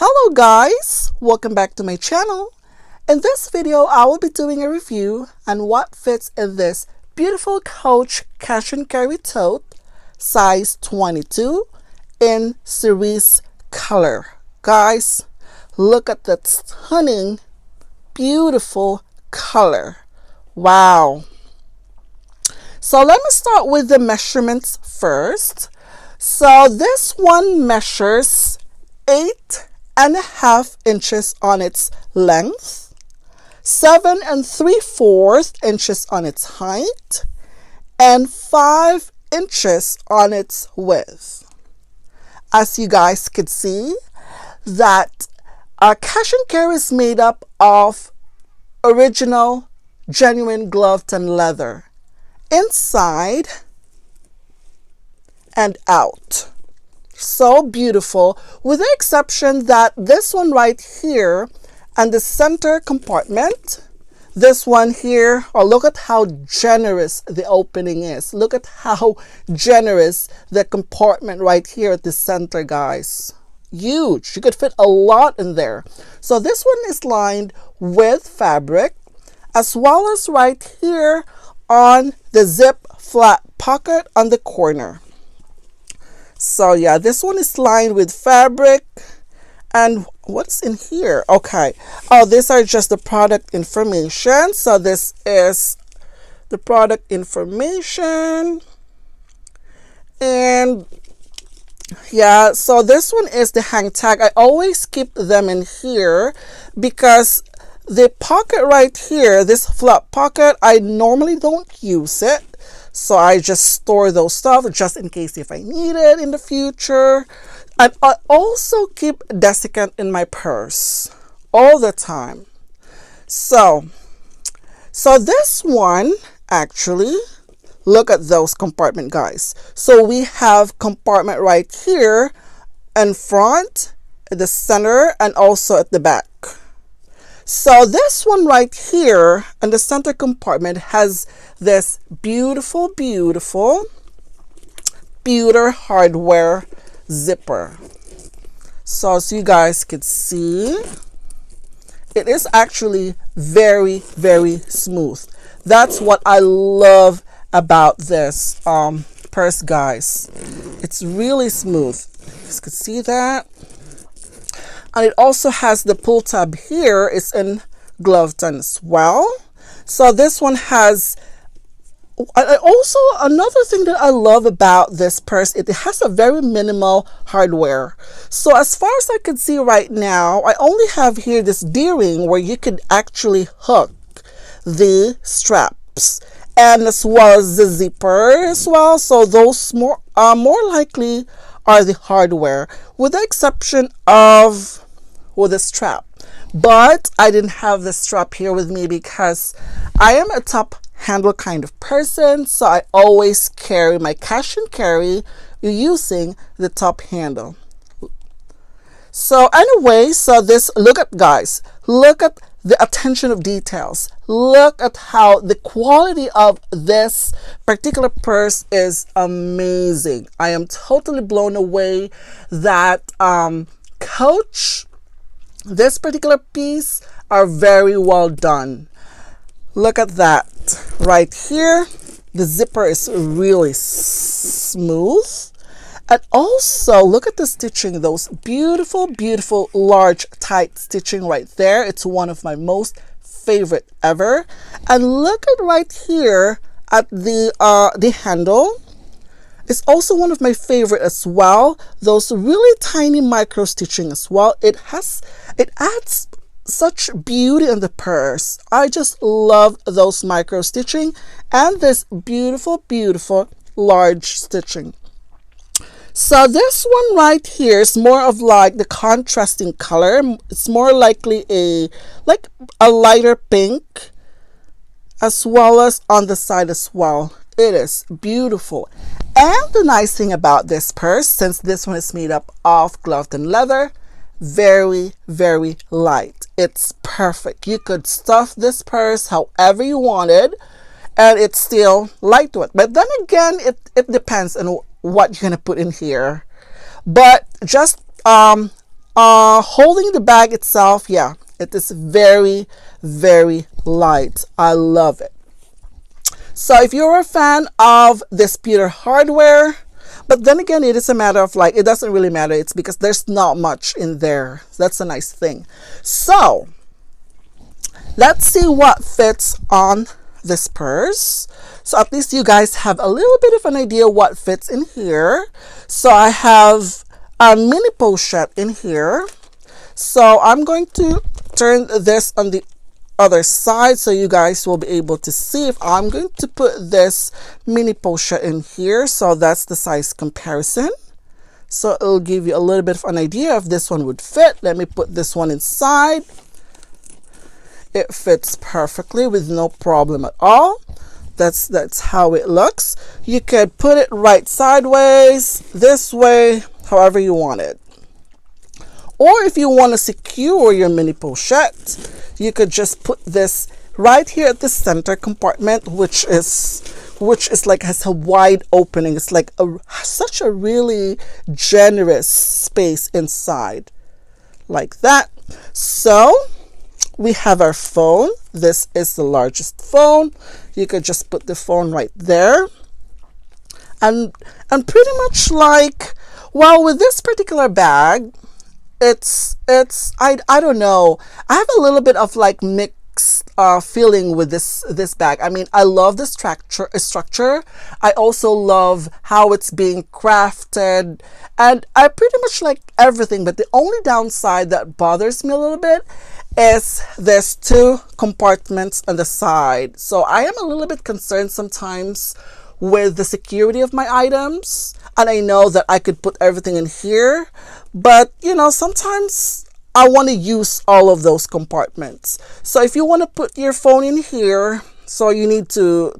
Hello guys, welcome back to my channel. In this video, I will be doing a review on what fits in this beautiful Coach Cashin Carry tote, size 22 in Cerise color. Guys, look at that stunning, beautiful color. Wow. So let me start with the measurements first. So this one measures 8.5 inches on its length, 7 3/4 inches on its height, and 5 inches on its width. As you guys could see, that Cashin Carry is made up of original, genuine Glovetanned leather, inside and out. So beautiful, with the exception that this one right here and the center compartment, this one here, oh, look at how generous the opening is. Look at how generous the compartment right here at the center, guys. Huge. You could fit a lot in there. So this one is lined with fabric, as well as right here on the zip flat pocket on the corner. So yeah, this one is lined with fabric. And what's in here? Okay. Oh, these are just the product information. So this is the product information. And yeah, so this one is the hang tag. I always keep them in here because the pocket right here, this flat pocket, I normally don't use it. So I just store those stuff just in case if I need it in the future. And I also keep desiccant in my purse all the time. So this one, actually, look at those compartment, guys. So we have compartment right here in front, at the center, and also at the back. So this one right here in the center compartment has this beautiful pewter hardware zipper. So as you guys can see, it is actually very smooth. That's what I love about this purse, guys. It's really smooth. You guys can see that. And it also has the pull tab here. It's in Glovetanned as well. So this one has, also another thing that I love about this purse, it has a very minimal hardware. So as far as I can see right now, I only have here this D-ring where you could actually hook the straps, and as well as the zipper as well. So those more likely are the hardware, with the exception of the strap. But I didn't have the strap here with me because I am a top handle kind of person, so I always carry my Cashin Carry using the top handle. So anyway, so this, look at, guys, look at the attention of details. Look at how the quality of this particular purse is amazing. I am totally blown away that Coach, this particular piece, are very well done. Look at that right here. The zipper is really smooth. And also look at the stitching, those beautiful large tight stitching right there. It's one of my most favorite ever. And look at right here at the handle. It's also one of my favorite as well. Those really tiny micro stitching as well. It adds such beauty in the purse. I just love those micro stitching and this beautiful large stitching. So this one right here is more of like the contrasting color. It's more likely a lighter pink, as well as on the side as well. It is beautiful. And the nice thing about this purse, since this one is made up of Glovetanned leather, very light. It's perfect. You could stuff this purse however you wanted, and it's still lightweight. But then again, it depends on what you're gonna put in here. But just Holding the bag itself, yeah, it is very, very light. I love it. So if you're a fan of this pewter hardware, but then again, it is a matter of like, it doesn't really matter. It's because there's not much in there. That's a nice thing. So let's see what fits on this purse. So at least you guys have a little bit of an idea what fits in here. So I have a mini pochette in here. So I'm going to turn this on the other side so you guys will be able to see. If I'm going to put this mini pochette in here, so that's the size comparison. So it'll give you a little bit of an idea if this one would fit. Let me put this one inside. It fits perfectly with no problem at all. That's how it looks. You could put it right sideways, this way, however you want it. Or if you want to secure your mini pochette, you could just put this right here at the center compartment, which is like has a wide opening. It's like such a really generous space inside, like that. So we have our phone. This is the largest phone. You could just put the phone right there. And pretty much like, well, with this particular bag, it's I don't know. I have a little bit of like mixed feeling with this bag. I mean, I love the structure. I also love how it's being crafted, and I pretty much like everything. But the only downside that bothers me a little bit is there's 2 compartments on the side. So I am a little bit concerned sometimes with the security of my items. And I know that I could put everything in here, but you know, sometimes I want to use all of those compartments. So if you want to put your phone in here, so you need to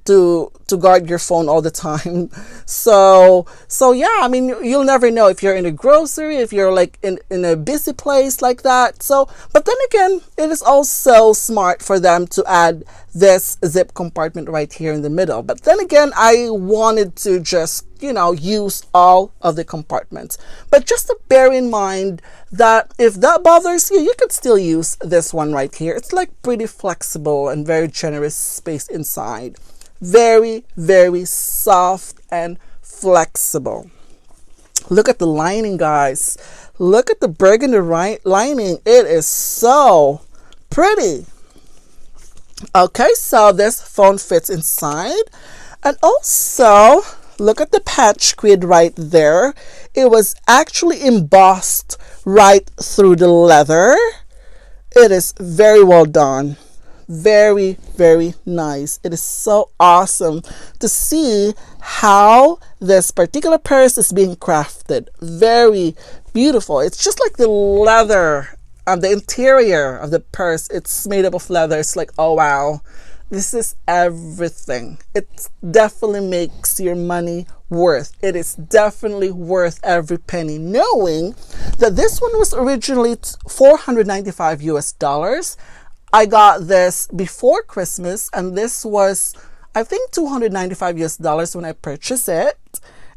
guard your phone all the time. So yeah, I mean, you'll never know if you're in a grocery, if you're like in a busy place like that. So, but then again, it is also smart for them to add this zip compartment right here in the middle. But then again, I wanted to just, you know, use all of the compartments. But just to bear in mind that if that bothers you, you could still use this one right here. It's like pretty flexible and very generous space inside. Very, very soft and flexible. Look at the lining, guys. Look at the burgundy lining. It is so pretty. Okay, so this phone fits inside. And also, look at the patch quid right there. It was actually embossed right through the leather. It is very well done. Very, very nice. It is so awesome to see how this particular purse is being crafted. Very beautiful. It's just like the leather, the interior of the purse. It's made up of leather. It's like, oh wow, this is everything. It definitely makes your money worth. It is definitely worth every penny, knowing that this one was originally $495 US. I got this before Christmas, and this was, I think, $295 US when I purchased it.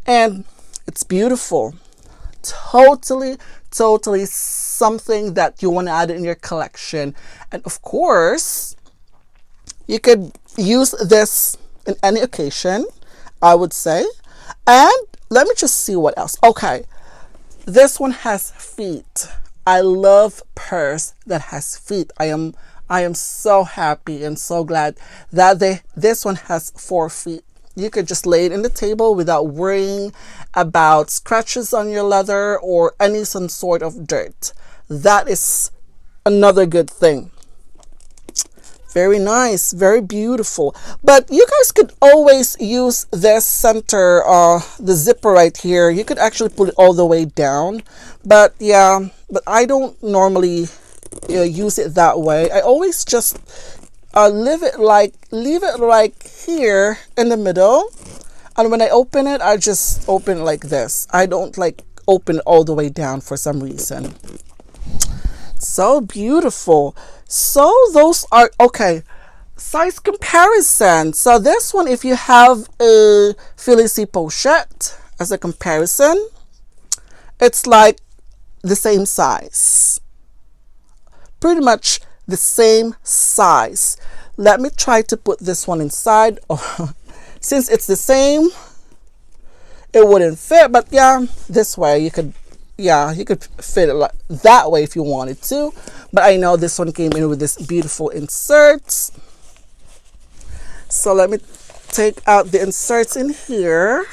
And it's beautiful. Totally something that you want to add in your collection. And of course, you could use this in any occasion, I would say. And let me just see what else. Okay, this one has feet. I love purse that has feet. I am so happy and so glad that this one has 4 feet. You could just lay it in the table without worrying about scratches on your leather or some sort of dirt. That is another good thing. Very nice, very beautiful. But you guys could always use this center, the zipper right here. You could actually put it all the way down. But yeah, but I don't normally use it that way. I always just leave it like here in the middle, and when I open it, I just open it like this. I don't like open it all the way down for some reason. So beautiful. So those are okay. Size comparison. So this one, if you have a Felicie pochette as a comparison, it's like the same size. Pretty much the same size. Let me try to put this one inside. Oh, since it's the same, it wouldn't fit, but yeah, this way you could, yeah, you could fit it like that way if you wanted to. But I know this one came in with this beautiful inserts. So let me take out the inserts in here.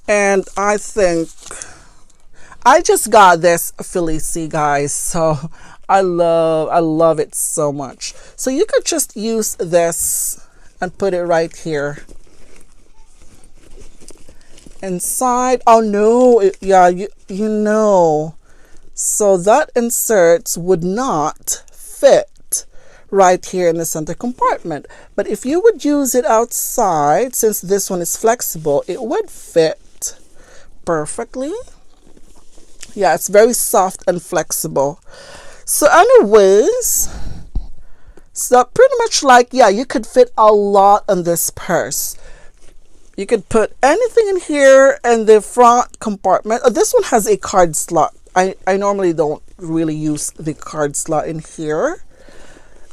And I think I just got this Felici, guys, so I love it so much. So you could just use this and put it right here inside. Oh no, yeah, you know, so that inserts would not fit right here in the center compartment. But if you would use it outside, since this one is flexible, it would fit perfectly. Yeah, it's very soft and flexible. So anyways, so pretty much like, yeah, you could fit a lot on this purse. You could put anything in here in the front compartment. This one has a card slot. I normally don't really use the card slot in here.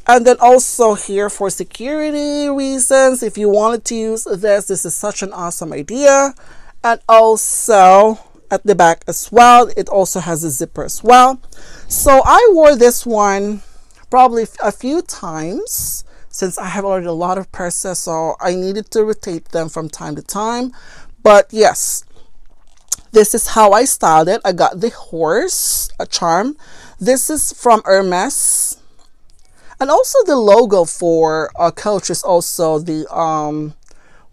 And then also here for security reasons, if you wanted to use this is such an awesome idea. And also at the back as well, it also has a zipper as well. So I wore this one probably a few times since I have already a lot of purses, so I needed to rotate them from time to time. But yes, this is how I styled it. I got the horse, a charm. This is from Hermes. And also the logo for Coach is also the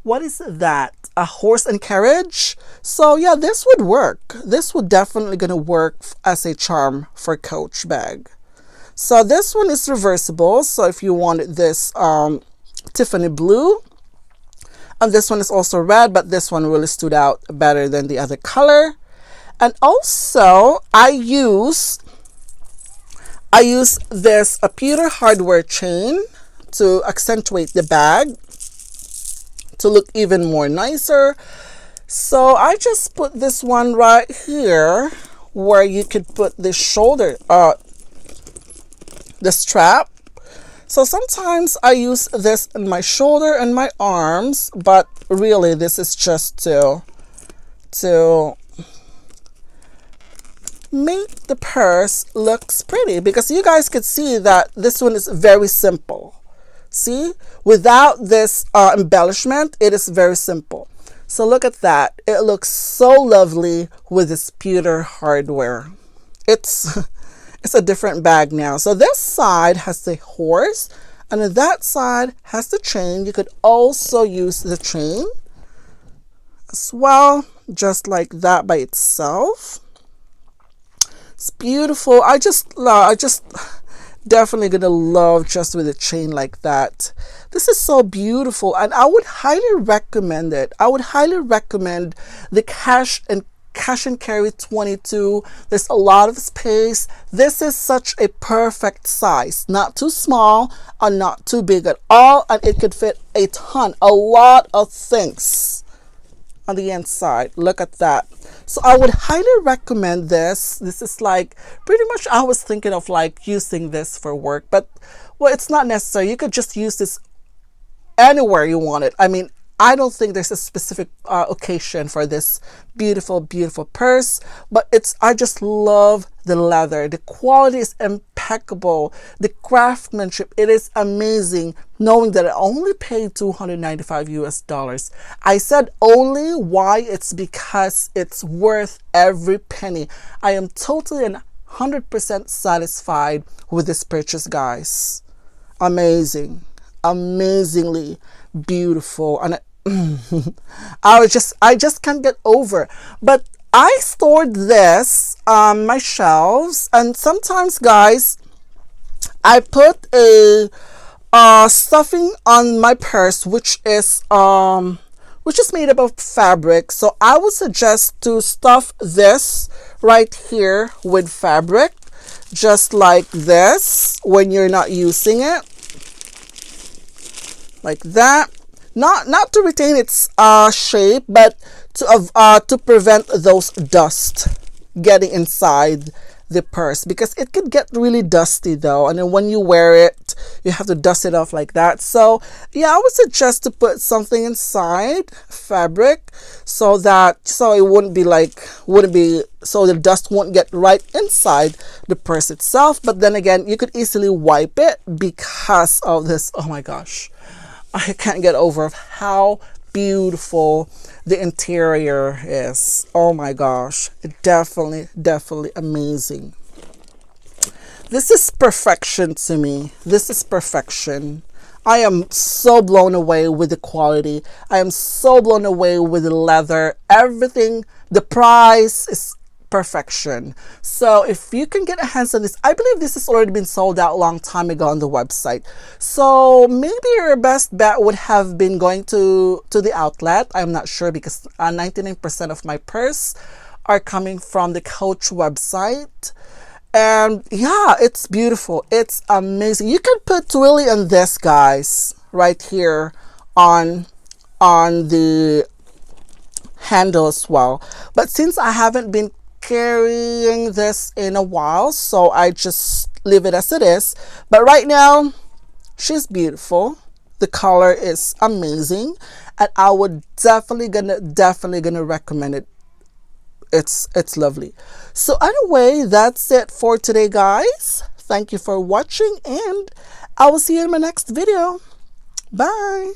what is that? A horse and carriage. So yeah, this would work. This would definitely gonna work as a charm for Coach bag. So this one is reversible. So if you wanted this Tiffany blue, and this one is also red, but this one really stood out better than the other color. And also I use this a pewter hardware chain to accentuate the bag to look even more nicer. So I just put this one right here where you could put the shoulder, the strap. So sometimes I use this in my shoulder and my arms, but really this is just to make the purse looks pretty, because you guys could see that this one is very simple. See, without this embellishment, it is very simple. So look at that. It looks so lovely with this pewter hardware. It's it's a different bag now. So this side has the horse, and then that side has the chain. You could also use the chain as well, just like that by itself. It's beautiful. I just definitely gonna love just with a chain like that. This is so beautiful, and I would highly recommend it. I would highly recommend the Cashin Carry 22. There's a lot of space. This is such a perfect size, not too small and not too big at all, and it could fit a lot of things on the inside. Look at that. So I would highly recommend this. This is like pretty much, I was thinking of like using this for work, but well, it's not necessary. You could just use this anywhere you want it. I mean, I don't think there's a specific occasion for this beautiful, beautiful purse, but I just love the leather. The quality is impeccable. The craftsmanship, it is amazing, knowing that I only paid $295 US. I said only. Why? It's because it's worth every penny. I am totally and 100% satisfied with this purchase, guys. Amazing. Amazingly beautiful, and I just can't get over. But I stored this on my shelves, and sometimes, guys, I put a stuffing on my purse, which is made up of fabric. So I would suggest to stuff this right here with fabric, just like this, when you're not using it. Like that, not to retain its shape, but to prevent those dust getting inside the purse, because it could get really dusty though, and then when you wear it you have to dust it off like that. So yeah, I would suggest to put something inside fabric so it wouldn't be so the dust won't get right inside the purse itself. But then again, you could easily wipe it because of this. Oh my gosh, I can't get over how beautiful the interior is. Oh my gosh, definitely amazing. This is perfection to me. This is perfection. I am so blown away with the quality. I am so blown away with the leather. Everything, the price is perfection. So if you can get a hands on this, I believe this has already been sold out a long time ago on the website. So maybe your best bet would have been going to the outlet. I'm not sure, because 99% of my purse are coming from the Coach website. And yeah, it's beautiful. It's amazing. You can put twilly on this, guys, right here on the handle as well. But since I haven't been carrying this in a while, so I just leave it as it is. But right now, she's beautiful. The color is amazing, and I would definitely gonna recommend it. It's lovely. So anyway, that's it for today, guys. Thank you for watching, and I will see you in my next video. Bye.